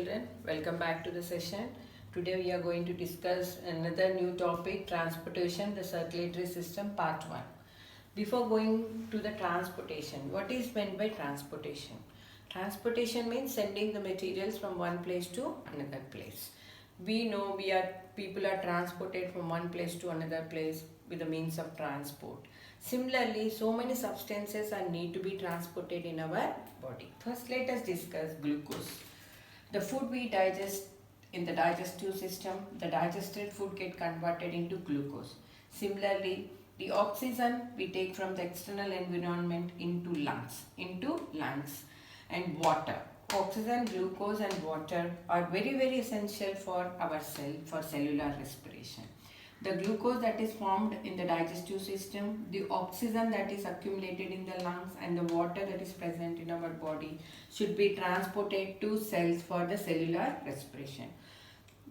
Children, welcome back to the session. Today we are going to discuss another new topic, transportation, the circulatory system, part 1. Before going to the transportation, what is meant by transportation? Transportation means sending the materials from one place to another place. We know people are transported from one place to another place with the means of transport. Similarly, so many substances are need to be transported in our body. First, let us discuss glucose. The food we digest in the digestive system, the digested food get converted into glucose. Similarly, the oxygen we take from the external environment into lungs and water. Oxygen, glucose and water are very essential for our cell for cellular respiration. The glucose that is formed in the digestive system, the oxygen that is accumulated in the lungs and the water that is present in our body should be transported to cells for the cellular respiration.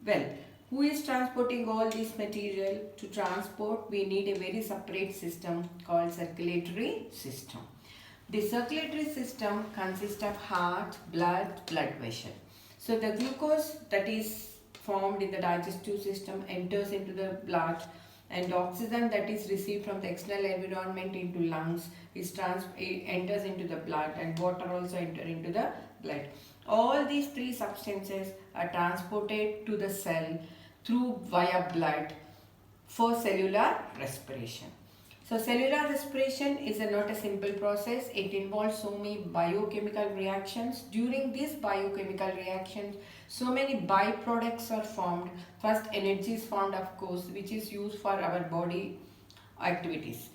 Well, who is transporting all this material? To transport, we need a very separate system called circulatory system. The circulatory system consists of heart, blood vessel. So the glucose that is formed in the digestive system enters into the blood, and oxygen that is received from the external environment into lungs enters into the blood, and water also enter into the blood. All these three substances are transported to the cell via blood for cellular respiration. So cellular respiration is not a simple process. It involves so many biochemical reactions. During these biochemical reactions, so many byproducts are formed. First, energy is formed, of course, which is used for our body activities.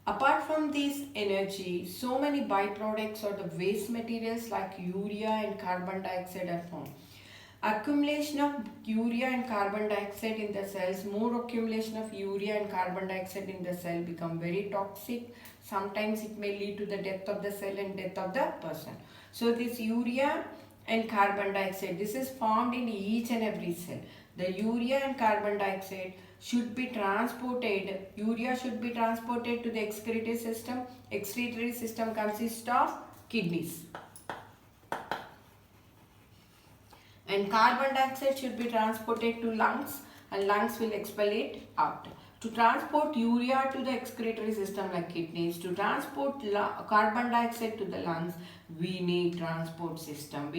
Apart from this energy, so many byproducts or the waste materials like urea and carbon dioxide are formed. Accumulation of urea and carbon dioxide in the cells, more accumulation of urea and carbon dioxide in the cell become very toxic. Sometimes it may lead to the death of the cell and death of the person. So this urea and carbon dioxide, this is formed in each and every cell. The urea and carbon dioxide should be transported. Urea should be transported to the excretory system. Excretory system consists of kidneys. And carbon dioxide should be transported to lungs, and lungs will expel it out. To transport urea to the excretory system like kidneys, to transport carbon dioxide to the lungs, we need transport system.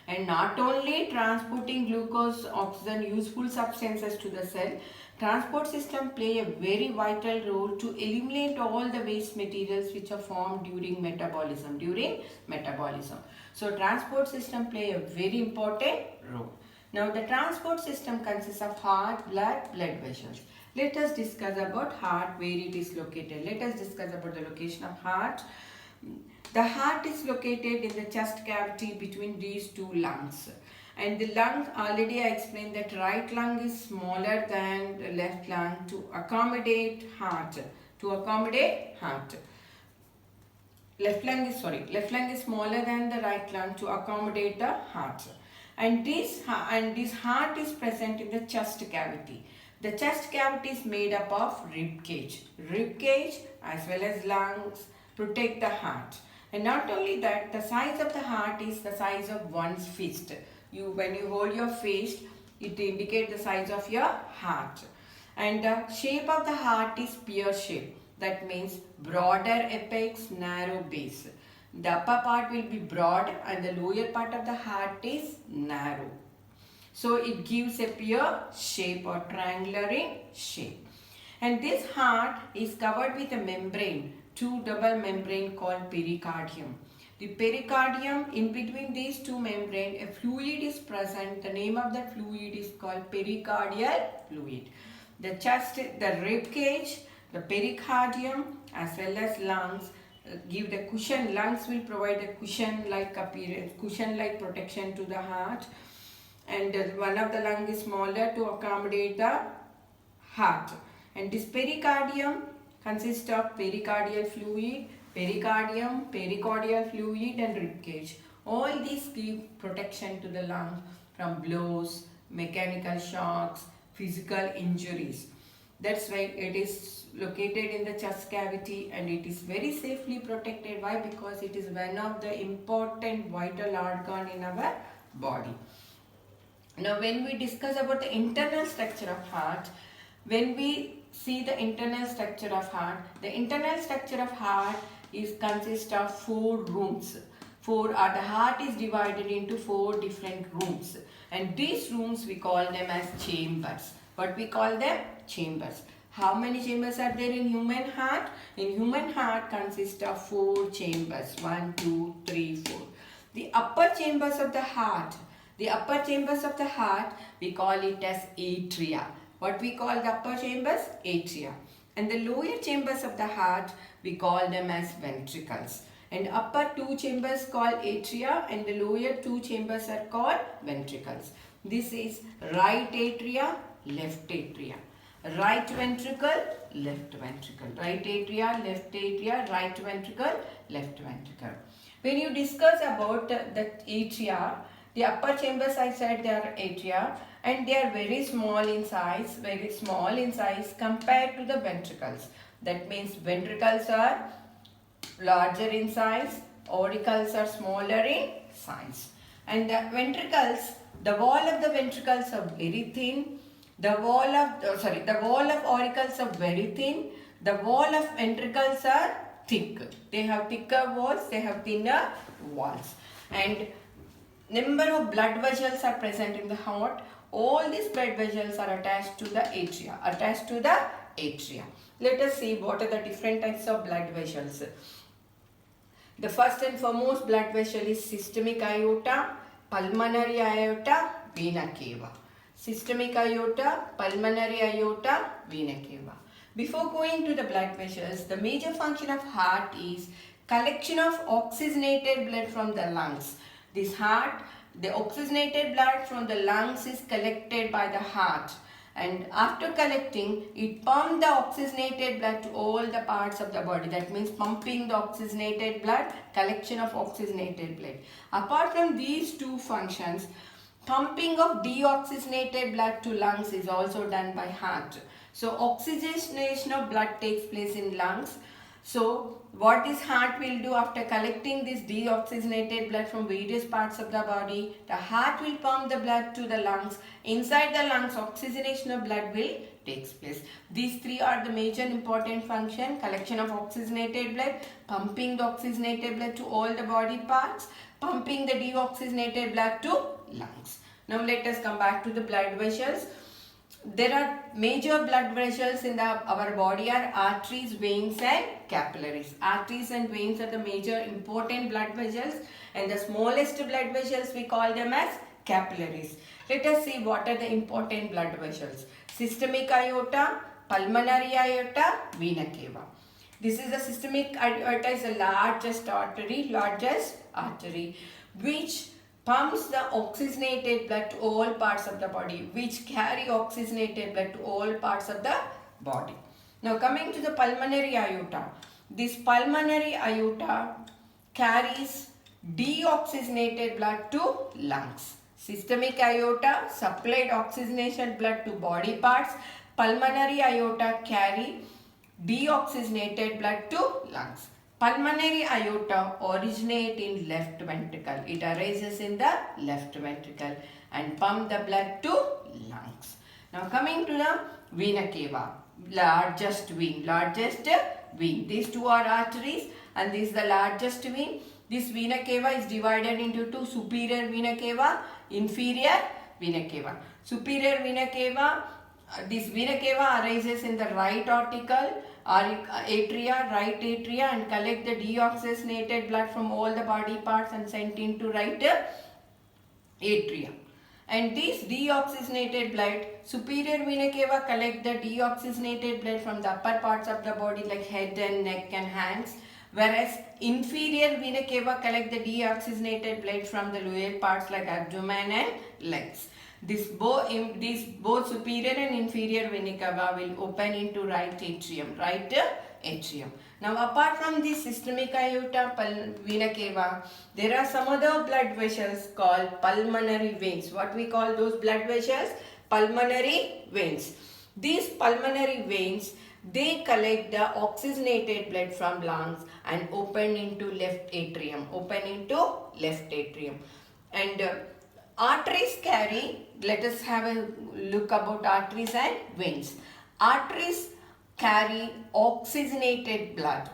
And not only transporting glucose, oxygen, useful substances to the cell, transport system play a very vital role to eliminate all the waste materials which are formed during metabolism. So transport system play a very important role. Now the transport system consists of heart, blood vessels. Let us discuss about heart, where it is located. Let us discuss about the location of heart. The heart is located in the chest cavity between these two lungs. And the lung, already I explained that right lung is smaller than the left lung to accommodate heart. Left lung is smaller than the right lung to accommodate the heart. And this heart is present in the chest cavity. The chest cavity is made up of rib cage. Rib cage as well as lungs protect the heart. And not only that, the size of the heart is the size of one's fist. When you hold your fist, it indicates the size of your heart. And the shape of the heart is pear shape. That means broader apex, narrow base. The upper part will be broad and the lower part of the heart is narrow. So it gives a pear shape or triangular in shape. And this heart is covered with a membrane, two double membrane called pericardium. The pericardium, in between these two membranes, a fluid is present. The name of that fluid is called pericardial fluid. The chest, the rib cage, the pericardium as well as lungs give the cushion. Lungs will provide a cushion-like appearance, cushion-like protection to the heart. And one of the lung is smaller to accommodate the heart. And this pericardium consists of pericardial fluid, pericardium, pericardial fluid and rib cage. All these give protection to the lung from blows, mechanical shocks, physical injuries. That's why it is located in the chest cavity and it is very safely protected. Why? Because it is one of the important vital organ in our body. Now when we discuss about the internal structure of heart, when we see the internal structure of heart, the internal structure of heart is consists of 4 rooms. The heart is divided into 4 different rooms, and these rooms we call them as chambers. What we call them? Chambers. How many chambers are there in human heart? In human heart consists of 4 chambers. 1, 2, 3, 4. The upper chambers of the heart, we call it as atria. What we call the upper chambers? Atria. And the lower chambers of the heart, we call them as ventricles. And upper 2 chambers called atria and the lower 2 chambers are called ventricles. This is right atria, left atria. Right ventricle, left ventricle. Right atria, left atria, right ventricle, left ventricle. When you discuss about the atria, the upper chambers I said they are atria and they are very small in size compared to the ventricles. That means ventricles are larger in size, auricles are smaller in size. And the ventricles, the wall of the ventricles are very thin, the wall of auricles are very thin, the wall of ventricles are thick. They have thicker walls, they have thinner walls. And number of blood vessels are present in the heart. All these blood vessels are attached to the atria. Let us see what are the different types of blood vessels. The first and foremost blood vessel is systemic aorta, pulmonary aorta, vena cava. Systemic aorta, pulmonary aorta, vena cava. Before going to the blood vessels, the major function of heart is collection of oxygenated blood from the lungs. The oxygenated blood from the lungs is collected by the heart, and after collecting, it pumps the oxygenated blood to all the parts of the body. That means pumping the oxygenated blood, collection of oxygenated blood. Apart from these 2 functions, pumping of deoxygenated blood to lungs is also done by heart. So oxygenation of blood takes place in lungs. So what this heart will do after collecting this deoxygenated blood from various parts of the body, the heart will pump the blood to the lungs. Inside the lungs, oxygenation of blood will takes place. These 3 are the major important function: collection of oxygenated blood, pumping the oxygenated blood to all the body parts, pumping the deoxygenated blood to lungs. Now let us come back to the blood vessels. There are major blood vessels in our body are arteries, veins and capillaries. Arteries and veins are the major important blood vessels, and the smallest blood vessels we call them as capillaries. Let us see what are the important blood vessels. Systemic aorta, pulmonary aorta, vena cava. This is the systemic aorta is the largest artery which pumps the oxygenated blood to all parts of the body, which carry oxygenated blood to all parts of the body. Now coming to the pulmonary aorta. This pulmonary aorta carries deoxygenated blood to lungs. Systemic aorta supplied oxygenated blood to body parts. Pulmonary aorta carry deoxygenated blood to lungs. Pulmonary aorta originate in left ventricle. It arises in the left ventricle and pump the blood to lungs. Now coming to the vena cava, largest vein. These 2 are arteries and this is the largest vein. This vena cava is divided into 2: superior vena cava, inferior vena cava. Superior vena cava, this vena cava arises in the right article, right atria, and collect the deoxygenated blood from all the body parts and sent into right atria. And this deoxygenated blood, superior vena cava collect the deoxygenated blood from the upper parts of the body like head and neck and hands, whereas inferior vena cava collect the deoxygenated blood from the lower parts like abdomen and legs. Both superior and inferior vena cava will open into right atrium. Now apart from this systemic aorta, vena cava, there are some other blood vessels called pulmonary veins. What we call those blood vessels? Pulmonary veins. These pulmonary veins, they collect the oxygenated blood from lungs and open into left atrium. And arteries carry, let us have a look about arteries and veins. Arteries carry oxygenated blood,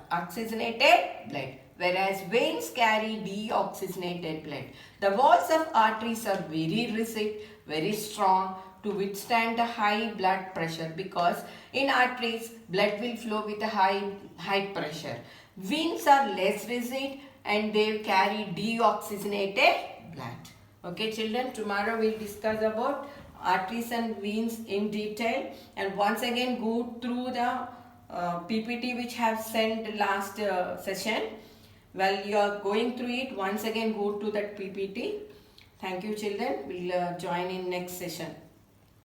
whereas veins carry deoxygenated blood. The walls of arteries are very rigid, very strong to withstand the high blood pressure, because in arteries blood will flow with a high pressure. Veins are less rigid and they carry deoxygenated blood. Okay children, tomorrow we'll discuss about arteries and veins in detail, and once again go through the PPT which have sent last session. While you are going through it, once again go to that PPT. Thank you children. We'll join in next session.